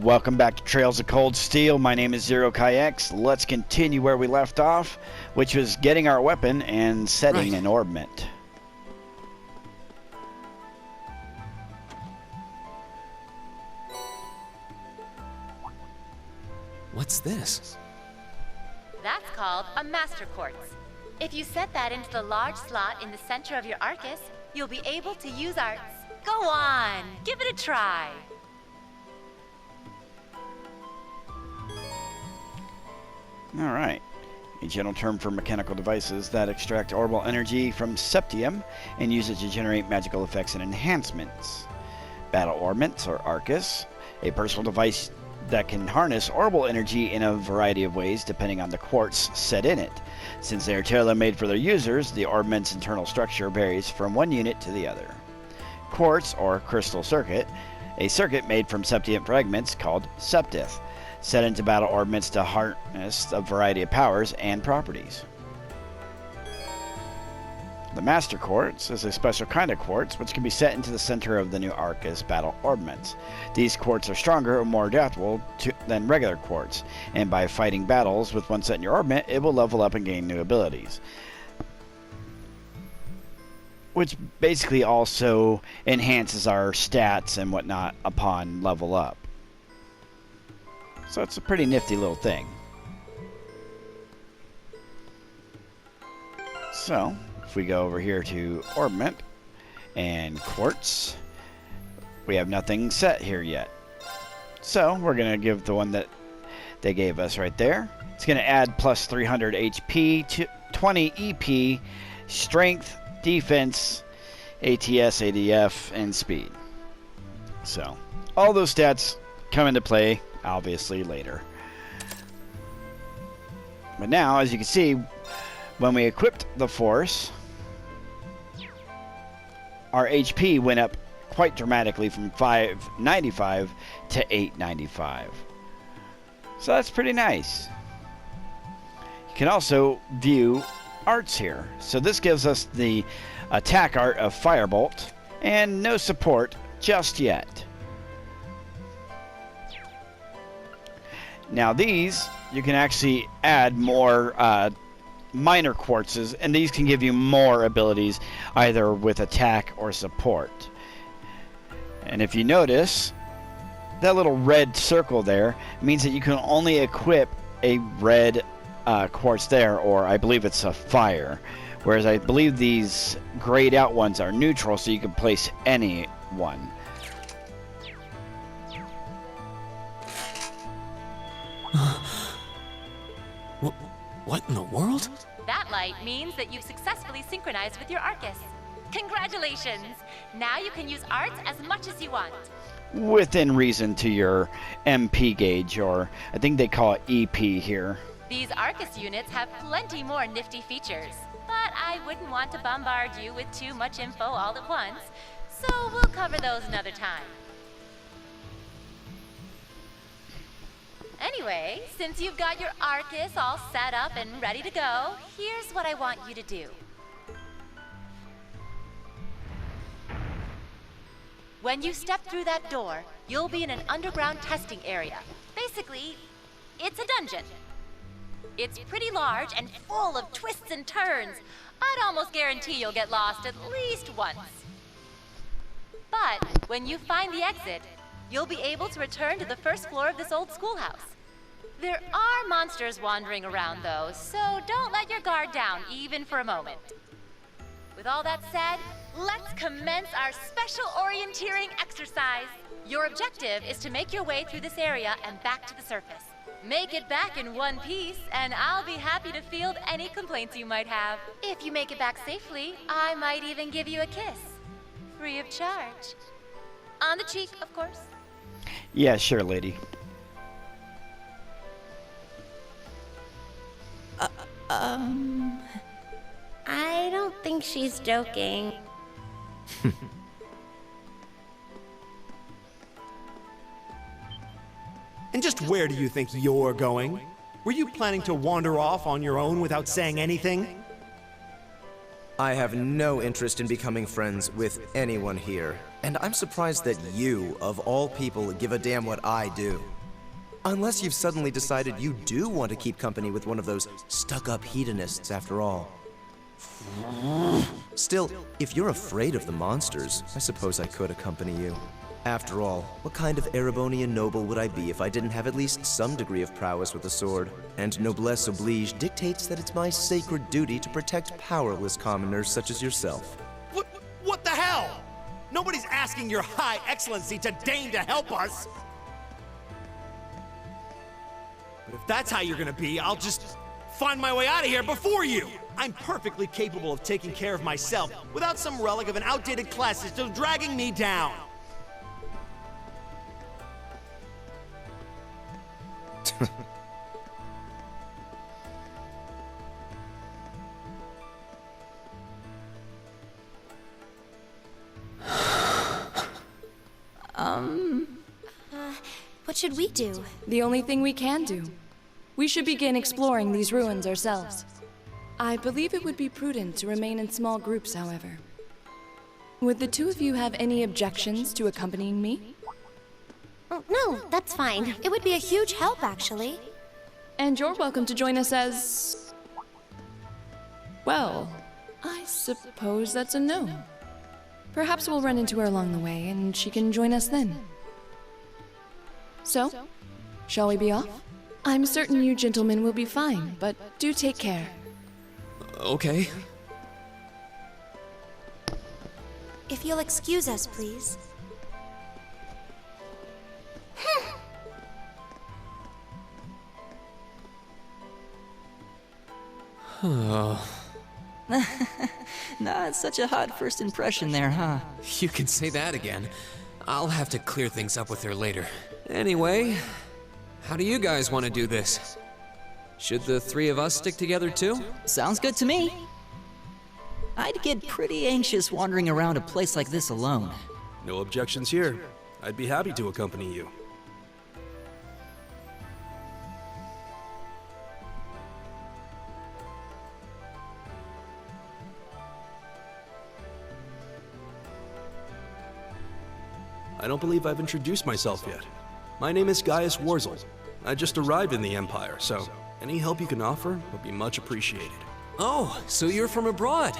Welcome back to Trails of Cold Steel. My name is Zero Kayx. Let's continue where we left off, which was getting our weapon and setting an orbment. What's this? That's called a Master Quartz. If you set that into the large slot in the center of your Arcus, you'll be able to use arts. Go on, give it a try. Alright. A general term for mechanical devices that extract orbital energy from septium and use it to generate magical effects and enhancements. Battle orbments, or Arcus, a personal device that can harness orbital energy in a variety of ways depending on the quartz set in it. Since they are tailor-made for their users, the orbment's internal structure varies from one unit to the other. Quartz, or crystal circuit, a circuit made from septium fragments called septith, set into battle orbments to harness a variety of powers and properties. The Master Quartz is a special kind of quartz which can be set into the center of the new Arcus battle orbments. These quartz are stronger and more adaptable than regular quartz, and by fighting battles with one set in your orbment, it will level up and gain new abilities. Which basically also enhances our stats and whatnot upon level up. So it's a pretty nifty little thing. So, if we go over here to Orbment and Quartz, we have nothing set here yet. So, we're going to give the one that they gave us right there. It's going to add plus 300 HP, to 20 EP, Strength, Defense, ATS, ADF, and Speed. So, all those stats come into play obviously later. But now, as you can see, when we equipped the Force, our HP went up quite dramatically from 595 to 895. So that's pretty nice. You can also view arts here. So this gives us the attack art of Firebolt and no support just yet. Now these, you can actually add more minor quartzes, and these can give you more abilities either with attack or support. And if you notice, that little red circle there means that you can only equip a red quartz there, or I believe it's a fire. Whereas I believe these grayed out ones are neutral, so you can place any one. What in the world? That light means that you've successfully synchronized with your Arcus. Congratulations! Now you can use arts as much as you want. Within reason to your MP gauge, or I think they call it EP here. These Arcus units have plenty more nifty features, but I wouldn't want to bombard you with too much info all at once, so we'll cover those another time. Anyway, since you've got your Arcus all set up and ready to go, here's what I want you to do. When you step through that door, you'll be in an underground testing area. Basically, it's a dungeon. It's pretty large and full of twists and turns. I'd almost guarantee you'll get lost at least once. But when you find the exit, you'll be able to return to the first floor of this old schoolhouse. There are monsters wandering around, though, so don't let your guard down, even for a moment. With all that said, let's commence our special orienteering exercise. Your objective is to make your way through this area and back to the surface. Make it back in one piece, and I'll be happy to field any complaints you might have. If you make it back safely, I might even give you a kiss. Free of charge. On the cheek, of course. Yeah, sure, lady. I don't think she's joking. And just where do you think you're going? Were you planning to wander off on your own without saying anything? I have no interest in becoming friends with anyone here, And I'm surprised that you, of all people, give a damn what I do. Unless you've suddenly decided you do want to keep company with one of those stuck-up hedonists after all. Still, if you're afraid of the monsters, I suppose I could accompany you. After all, what kind of Erebonian noble would I be if I didn't have at least some degree of prowess with a sword? And noblesse oblige dictates that it's my sacred duty to protect powerless commoners such as yourself. What the hell? Nobody's asking your High Excellency to deign to help us! But if that's how you're gonna be, I'll just find my way out of here before you! I'm perfectly capable of taking care of myself without some relic of an outdated class system dragging me down! What should we do? The only thing we can do. We should begin exploring these ruins ourselves. I believe it would be prudent to remain in small groups, however. Would the two of you have any objections to accompanying me? Oh, no, that's fine. It would be a huge help, actually. And you're welcome to join us as... well, I suppose that's a no. Perhaps we'll run into her along the way, and she can join us then. So, shall we be off? I'm certain you gentlemen will be fine, but do take care. Okay. If you'll excuse us, please. Not such a hot first impression there, huh? You can say that again. I'll have to clear things up with her later. Anyway, how do you guys want to do this? Should the three of us stick together too? Sounds good to me. I'd get pretty anxious wandering around a place like this alone. No objections here. I'd be happy to accompany you. I don't believe I've introduced myself yet. My name is Gaius Warzel. I just arrived in the Empire, so any help you can offer would be much appreciated. Oh, so you're from abroad.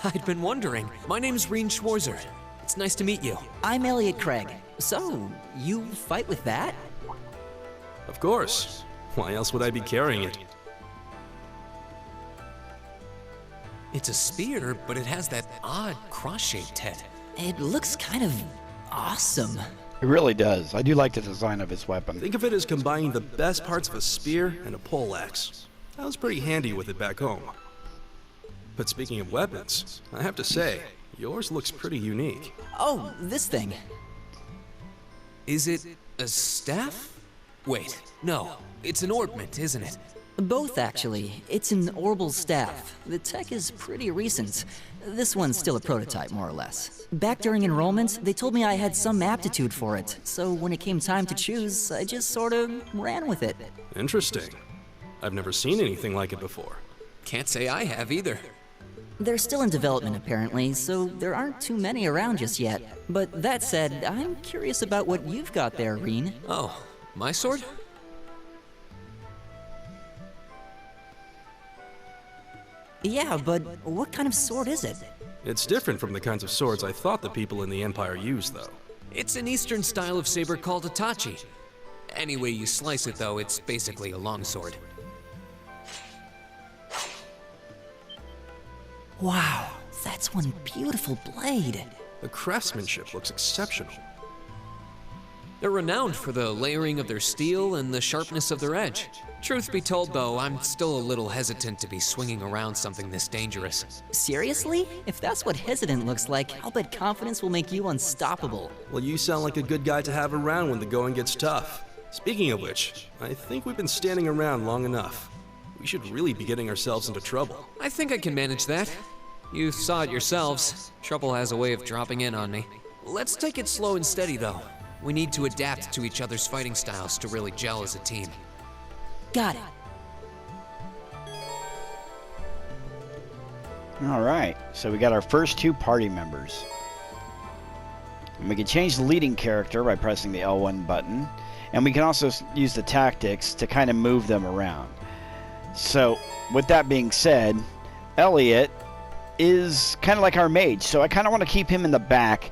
I'd been wondering. My name's Reen Schwarzer. It's nice to meet you. I'm Elliot Craig. So, you fight with that? Of course. Why else would I be carrying it? It's a spear, but it has that odd cross-shaped head. It looks kind of awesome. It really does. I do like the design of his weapon. Think of it as combining the best parts of a spear and a poleaxe. I was pretty handy with it back home. But speaking of weapons, I have to say, yours looks pretty unique. Oh, this thing. Is it a staff? Wait, no. It's an ornament, isn't it? Both, actually. It's an Orbal staff. The tech is pretty recent. This one's still a prototype, more or less. Back during enrollment, they told me I had some aptitude for it, so when it came time to choose, I just sort of ran with it. Interesting. I've never seen anything like it before. Can't say I have either. They're still in development, apparently, so there aren't too many around just yet. But that said, I'm curious about what you've got there, Reen. Oh, my sword? Yeah, but what kind of sword is it? It's different from the kinds of swords I thought the people in the Empire used, though. It's an Eastern style of saber called Itachi. Any way you slice it, though, it's basically a longsword. Wow, that's one beautiful blade. The craftsmanship looks exceptional. They're renowned for the layering of their steel and the sharpness of their edge. Truth be told, though, I'm still a little hesitant to be swinging around something this dangerous. Seriously? If that's what hesitant looks like, I'll bet confidence will make you unstoppable. Well, you sound like a good guy to have around when the going gets tough. Speaking of which, I think we've been standing around long enough. We should really be getting ourselves into trouble. I think I can manage that. You saw it yourselves. Trouble has a way of dropping in on me. Let's take it slow and steady, though. We need to adapt to each other's fighting styles to really gel as a team. Got it. All right, so we got our first two party members. And we can change the leading character by pressing the L1 button. And we can also use the tactics to kind of move them around. So, with that being said, Elliot is kind of like our mage, so I kind of want to keep him in the back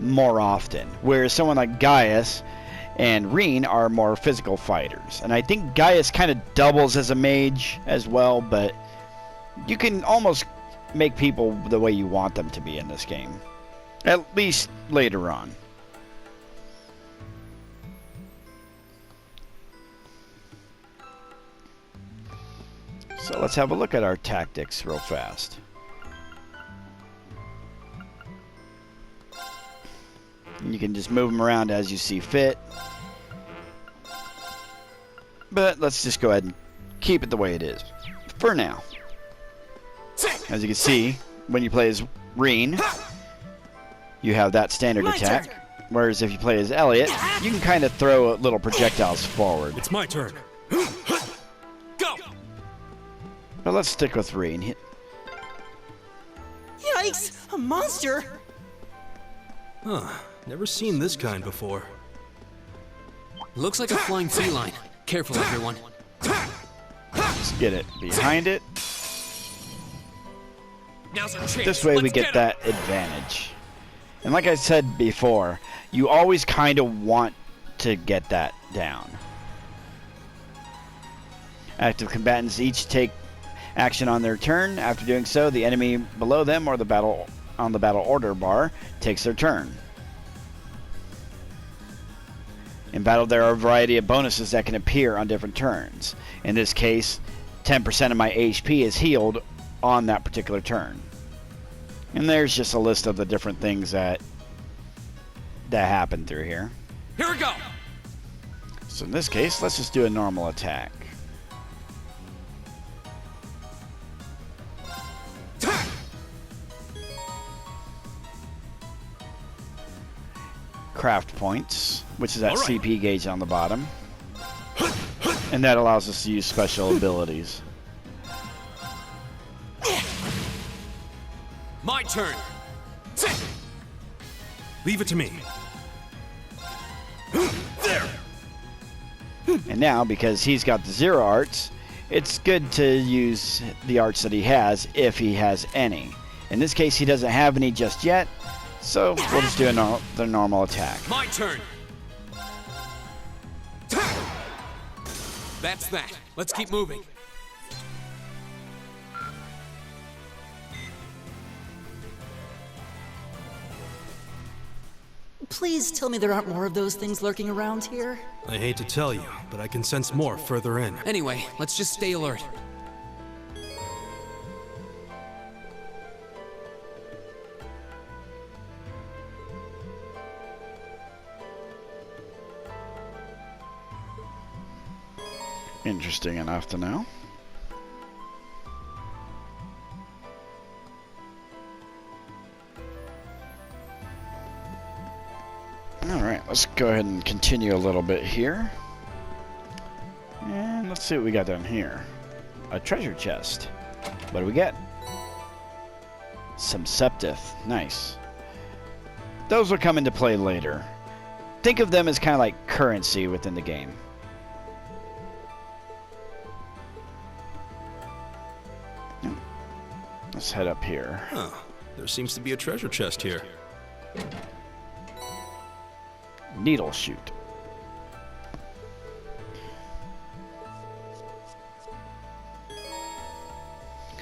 more often. Whereas someone like Gaius and Reen are more physical fighters. And I think Gaius kind of doubles as a mage as well, but you can almost make people the way you want them to be in this game. At least later on. So let's have a look at our tactics real fast. And you can just move them around as you see fit. But let's just go ahead and keep it the way it is for now. As you can see, when you play as Reen, you have that standard attack. Whereas if you play as Elliot, you can kind of throw little projectiles forward. It's my turn. Go! But let's stick with Reen. Yikes! A monster! Huh. Never seen this kind before. Looks like a flying feline. Careful, everyone. Let's get it behind it. Now's our chance. This way we Let's get that advantage. And like I said before, you always kind of want to get that down. Active combatants each take action on their turn. After doing so, the enemy below them or the battle on the battle order bar takes their turn. In battle, there are a variety of bonuses that can appear on different turns. In this case, 10% of my HP is healed on that particular turn. And there's just a list of the different things that happen through here. Here we go! So in this case, let's just do a normal attack. Craft points, which is that All right. CP gauge on the bottom. And that allows us to use special abilities. My turn. Leave it to me. There. And now, because he's got the 0 arts, it's good to use the arts that he has, if he has any. In this case, he doesn't have any just yet, so we'll just do the normal attack. My turn. That's that. Let's keep moving. Please tell me there aren't more of those things lurking around here. I hate to tell you, but I can sense more further in. Anyway, let's just stay alert. Interesting enough to know. Alright, let's go ahead and continue a little bit here. And let's see what we got down here. A treasure chest. What do we get? Some Septith. Nice. Those will come into play later. Think of them as kind of like currency within the game. Let's head up here. Huh. There seems to be a treasure chest here. Needle shoot.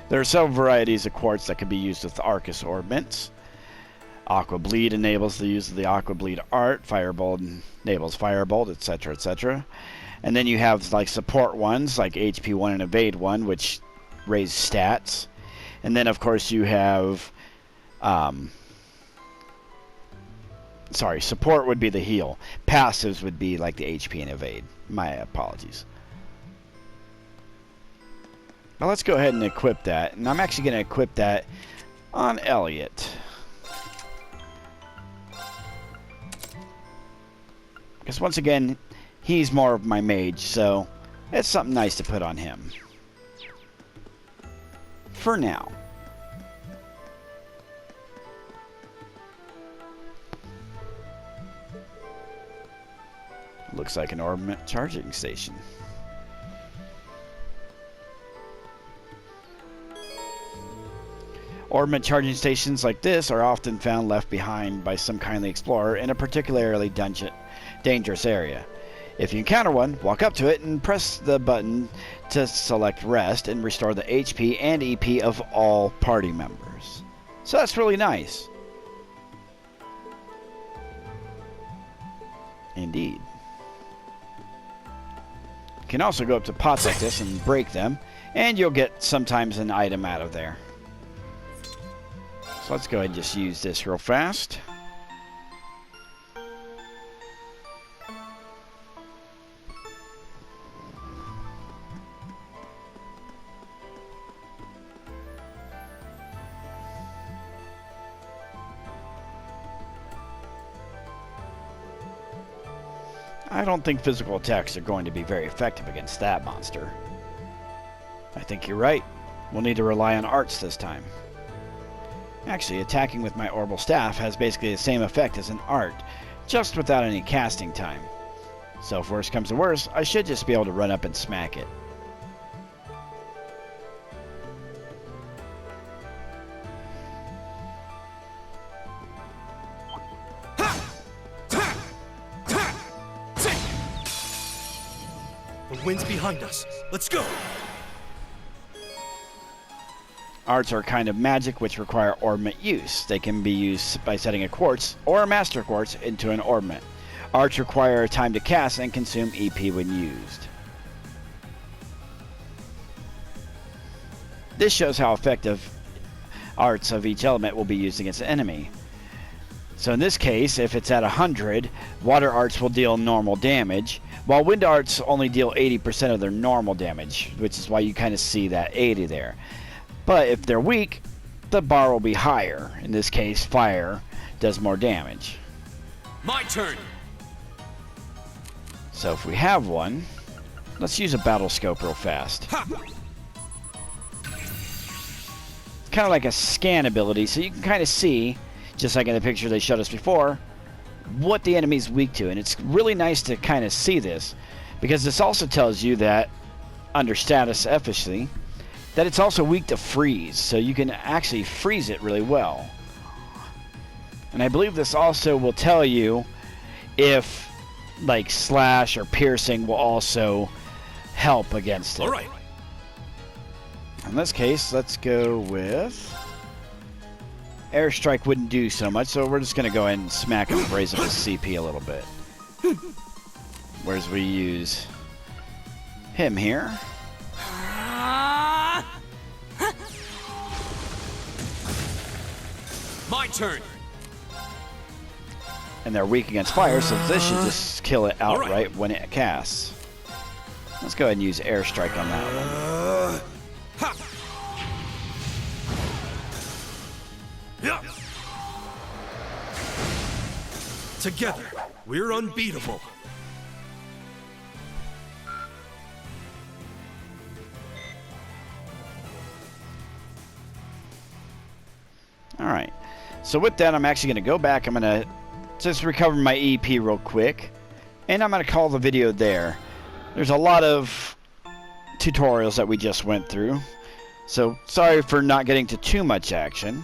There are several varieties of quartz that can be used with Arcus orbments. Aqua Bleed enables the use of the Aqua Bleed art. Firebolt enables Firebolt, etc., etc. And then you have like support ones, like HP 1 and Evade 1, which raise stats. And then, of course, you have... sorry, support would be the heal. Passives would be like the HP and Evade. My apologies. Now let's go ahead and equip that. And I'm actually going to equip that on Elliot. Because once again, he's more of my mage, so it's something nice to put on him. For now. Looks like an ornament charging station. Ornament charging stations like this are often found left behind by some kindly explorer in a particularly dangerous area. If you encounter one, walk up to it and press the button to select rest and restore the HP and EP of all party members. So that's really nice. Indeed. You can also go up to pots like this and break them, and you'll get sometimes an item out of there. So let's go ahead and just use this real fast. I don't think physical attacks are going to be very effective against that monster. I think you're right. We'll need to rely on arts this time. Actually, attacking with my orbital staff has basically the same effect as an art, just without any casting time. So if worse comes to worse, I should just be able to run up and smack it. The wind's behind us. Let's go! Arts are a kind of magic which require ornament use. They can be used by setting a quartz or a master quartz into an ornament. Arts require time to cast and consume EP when used. This shows how effective arts of each element will be used against an enemy. So in this case, if it's at 100, water arts will deal normal damage, while wind arts only deal 80% of their normal damage, which is why you kind of see that 80 there. But if they're weak, the bar will be higher. In this case, fire does more damage. My turn! So if we have one, let's use a battle scope real fast. Kind of like a scan ability, so you can kind of see, just like in the picture they showed us before, what the enemy's weak to. And it's really nice to kind of see this, because this also tells you that, under status efficacy, that it's also weak to freeze, so you can actually freeze it really well. And I believe this also will tell you if, like, slash or piercing will also help against it. All right. In this case, let's go with... Airstrike wouldn't do so much, so we're just going to go ahead and smack him and raise up his CP a little bit. Whereas we use him here. My turn! And they're weak against fire, so this should just kill it outright when it casts. Let's go ahead and use Airstrike on that one. Together, we're unbeatable. Alright, so with that, I'm actually going to go back. I'm going to just recover my EP real quick, and I'm going to call the video there. There's a lot of tutorials that we just went through, so sorry for not getting to too much action.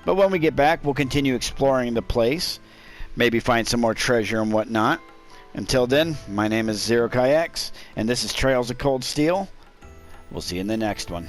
But when we get back, we'll continue exploring the place, maybe find some more treasure and whatnot. Until then, my name is ZeroKaiX, and this is Trails of Cold Steel. We'll see you in the next one.